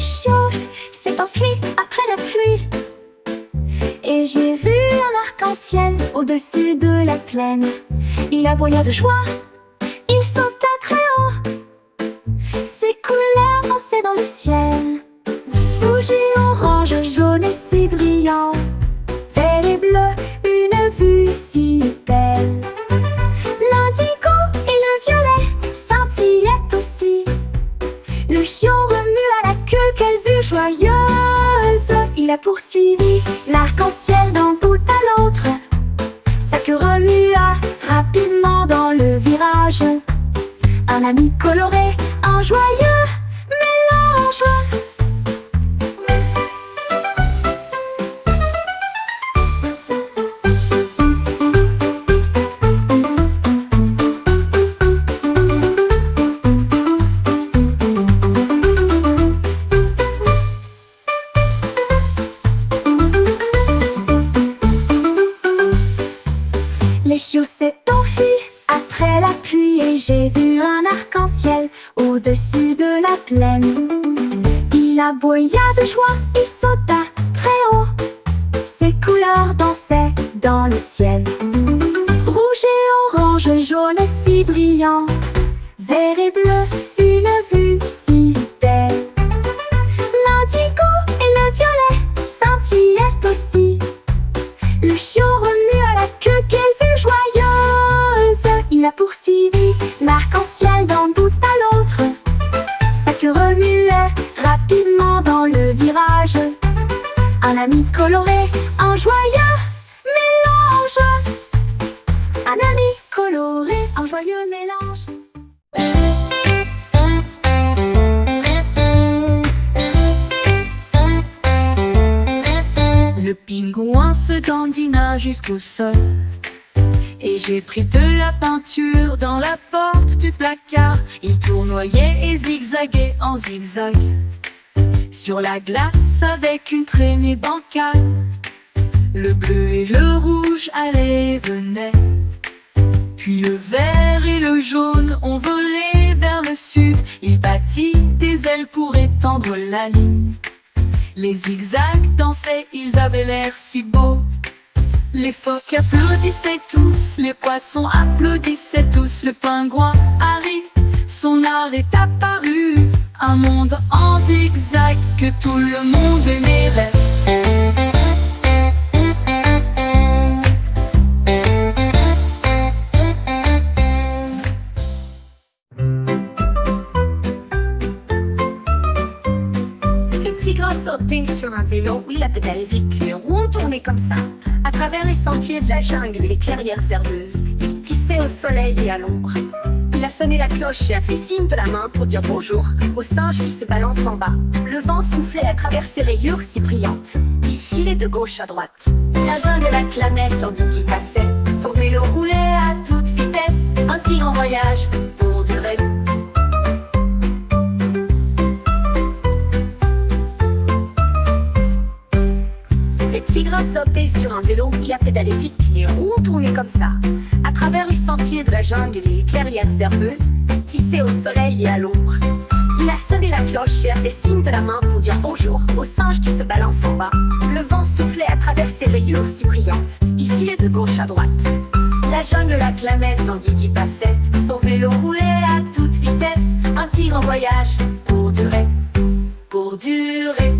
chiot s'est enfui après la pluie, et j'ai vu un arc-en-ciel au-dessus de la plaine. Il aboya de joie, il sauta très haut, ses couleurs dansaient dans le ciel. Rouge et orange, jaune et si brillant, vert et bleu, une vue si belle. L'indigo et le violet scintillaient aussi. Le chiot remua la queue, quelle vue joyeuse! Il a poursuivi l'arc-en-ciel d'un bout à l'autre. Sa queue remua rapidement dans le virage. Un ami coloré, un joyeux mélange. Le chiot s'est enfui après la pluie, et j'ai vu un arc-en-ciel au-dessus de la plaine. Il aboya de joie, il sauta très haut, ses couleurs dansaient dans le ciel. Rouge et orange, jaune et si brillant, vert et bleu, une vue si belle. L'indigo et le violet scintillaient aussi. Le chiot remua la queue, quelle vue joyeuse! Il a poursuivi l'arc-en-ciel d'un bout à l'autre. Sa queue remuait rapidement dans le virage. Un ami coloré, un joyeux mélange. Un ami coloré, un joyeux mélange. Le pingouin se dandina jusqu'au sol, et j'ai pris de la peinture dans la porte du placard. Il tournoyait et zigzaguait en zigzag sur la glace avec une traînée bancale. Le bleu et le rouge allaient et venaient, puis le vert et le jaune ont volé vers le sud. Il battit des ailes pour étendre la ligne. Les zigzags dansaient, ils avaient l'air si beaux. Les phoques applaudissaient tous, les poissons applaudissaient tous. Le pingouin arrive, son art est apparu. Un monde en zigzag que tout le monde aimerait. Sauter sur un vélo, il a pédalé vite, les roues tournaient comme ça. À travers les sentiers de la jungle et les clairières herbeuses, il tissait au soleil et à l'ombre. Il a sonné la cloche et a fait signe de la main pour dire bonjour au singe qui se balance en bas. Le vent soufflait à travers ses rayures si brillantes. Il filait de gauche à droite. La jungle l'acclamait tandis qu'il passait. Son vélo roulait à toute vitesse. Un tigre en voyage pour durer. Le tigre a sauté sur un vélo, il a pédalé vite, les roues tournaient comme ça. À travers les sentiers de la jungle et les clairières herbeuses, tissé au soleil et à l'ombre. Il a sonné la cloche et a fait signe de la main pour dire bonjour au singe qui se balance en bas. Le vent soufflait à travers ses rayures si brillantes. Il filait de gauche à droite. La jungle l'acclamait tandis qu'il passait. Son vélo roulait à toute vitesse. Un tigre en voyage pour durer, pour durer.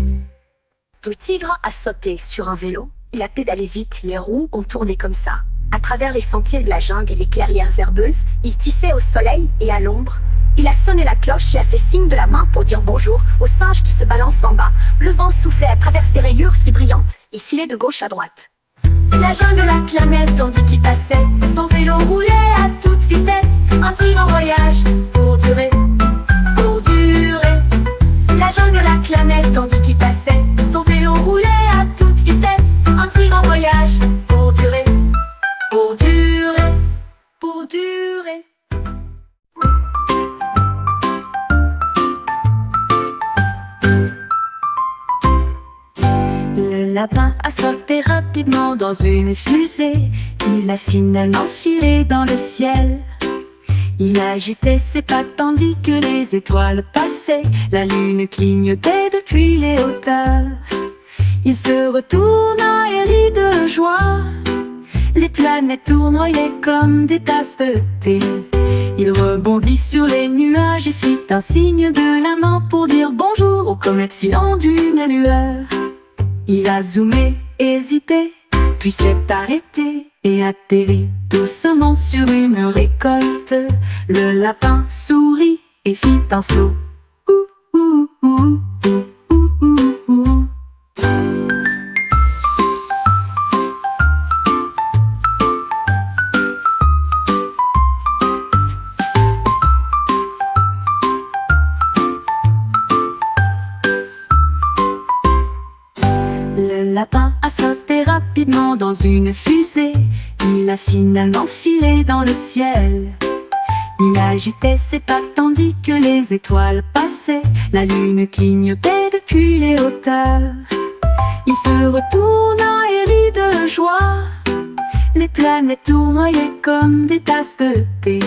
Le tigre a sauté sur un vélo, il a pédalé vite, les roues ont tourné comme ça. À travers les sentiers de la jungle et les clairières herbeuses, il tissait au soleil et à l'ombre. Il a sonné la cloche et a fait signe de la main pour dire bonjour au singe qui se balance en bas. Le vent soufflait à travers ses rayures si brillantes, il filait de gauche à droite. La jungle l'acclamait tandis qu'il passait, son vélo roulait à toute vitesse. Un tigre en voyage pour durer, pour durer. La jungle l'acclamait tandis qu'il passait, son vélo roulait à toute vitesse. Un tigre en voyage pour durer, pour durer, pour durer. Le lapin a sauté rapidement dans une fusée. Il a finalement filé dans le ciel. Il agitait ses pattes tandis que les étoiles passaient. La lune clignotait depuis les hauteurs. Il se retourna et rit de joie. Les planètes tournoyaient comme des tasses de thé. Il rebondit sur les nuages et fit un signe de la main pour dire bonjour aux comètes filant d'une lueur. Il a zoomé, hésité, puis s'est arrêté et atterri doucement sur une récolte. Le lapin sourit et fit un saut. Ouh, ouh, ouh, ouh, ouh, ouh, ouh. Le lapin a sauté rapidement dans une fusée. Il a finalement filé dans le ciel. Il agitait ses pattes tandis que les étoiles passaient. La lune clignotait depuis les hauteurs. Il se retourna et rit de joie. Les planètes tournoyaient comme des tasses de thé.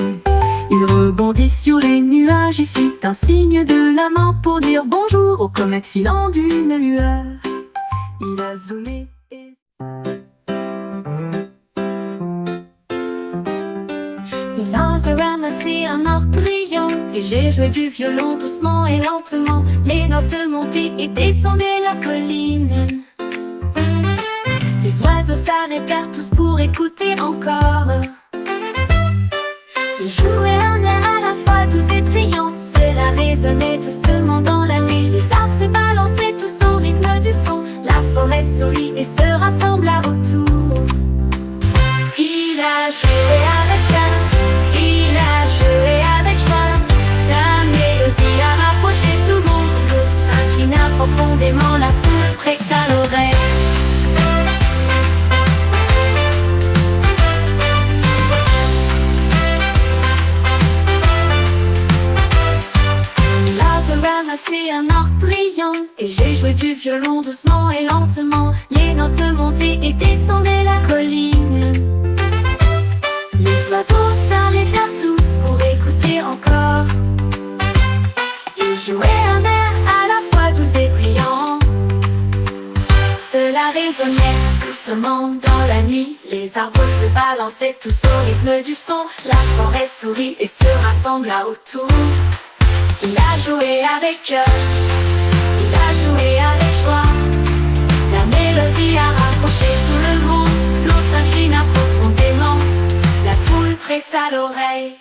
Il rebondit sur les nuages et fit un signe de la main pour dire bonjour aux comètes filant d'une lueur. Il a zoomé et... Il a ramassé un or brillant et j'ai joué du violon doucement et lentement. Les notes montaient et descendaient la colline. Les oiseaux s'arrêtèrent tous pour écouter encore. Ils jouaient un air à la fois doux et brillant. Cela résonnait doucement dans la nuit. Les arbres se balançaient tous au rythme du son. La forêt sourit et se rassembla autour. Il a joué avec cœur, il a joué avec joie. La mélodie a rapproché tout le monde. L'eau s'inclina profondément, la foule prêta l'oreille. Ramassé un or brillant et j'ai joué du violon doucement et lentement. Les notes montaient et descendaient la colline. Les oiseaux s'arrêtèrent tous pour écouter encore. Ils jouaient un air à la fois doux et brillant. Cela résonnait doucement dans la nuit. Les arbres se balançaient tous au rythme du son. La forêt sourit et se rassembla autour. Il a joué avec cœur, il a joué avec joie. La mélodie a rapproché tout le monde. L'eau s'inclina profondément, la foule prêta l'oreille.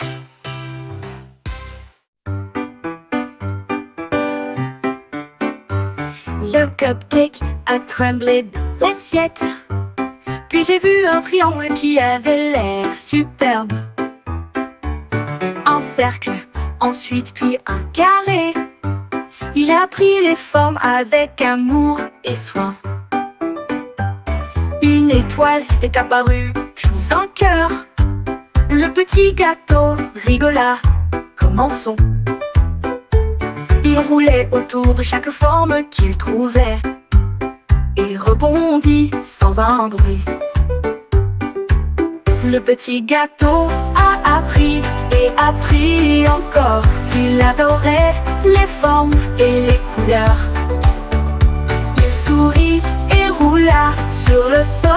Le cupcake a tremblé dans l'assiette. Puis j'ai vu un triangle qui avait l'air superbe. Un cercle, ensuite puis un carré. Il a pris les formes avec amour et soin. Une étoile est apparue, puis un cœur. Le petit gâteau rigola, commençons. Il roulait autour de chaque forme qu'il trouvait et rebondit sans un bruit. Le petit gâteau a appris et appris encore. Il adorait les formes et les couleurs. Il sourit et roula sur le sol.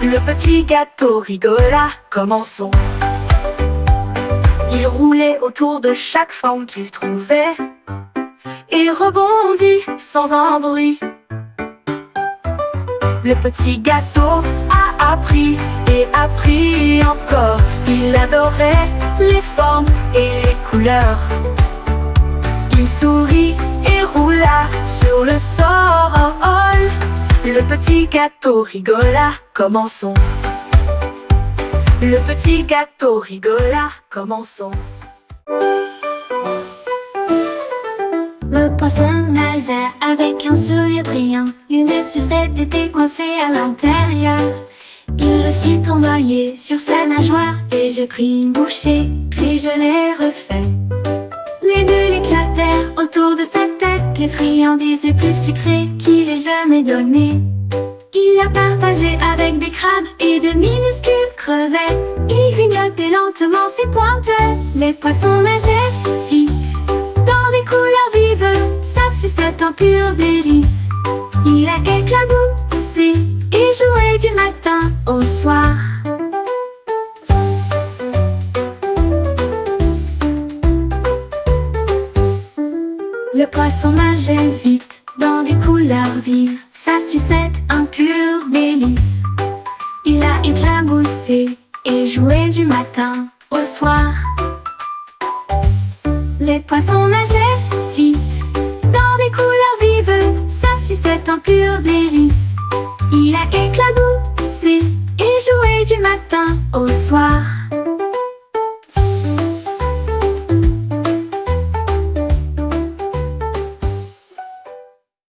Le petit gâteau rigola, commençons. Il roulait autour de chaque forme qu'il trouvait et rebondit sans un bruit. Le petit gâteau a appris et appris encore. Il adorait les formes et les couleurs. Il sourit et roula sur le sol. Le petit gâteau rigola, commençons. Le petit gâteau rigola, commençons. Le poisson nageait avec un sourire brillant. Une sucette était coincée à l'intérieur. Il le fit tournoyer sur sa nageoire et j'ai pris une bouchée, puis je l'ai refait. Les bulles éclatèrent autour de sa tête, les friandises les plus sucrées qu'il ait jamais données. Il a partagé avec des crabes et de minuscules crevettes. Il grignotait lentement ses pointes. Les poissons nageaient vite dans des couleurs vives, sa sucette en pur délice. Il a éclaboussé et joué du matin au soir. Le poisson nageait vite dans des couleurs vives, sa sucette un pur délice. Il a éclaboussé et joué du matin au soir. Les poissons nageaient vite dans des couleurs vives, sa sucette un pur délice. Il a éclaboussé et joué du matin au soir.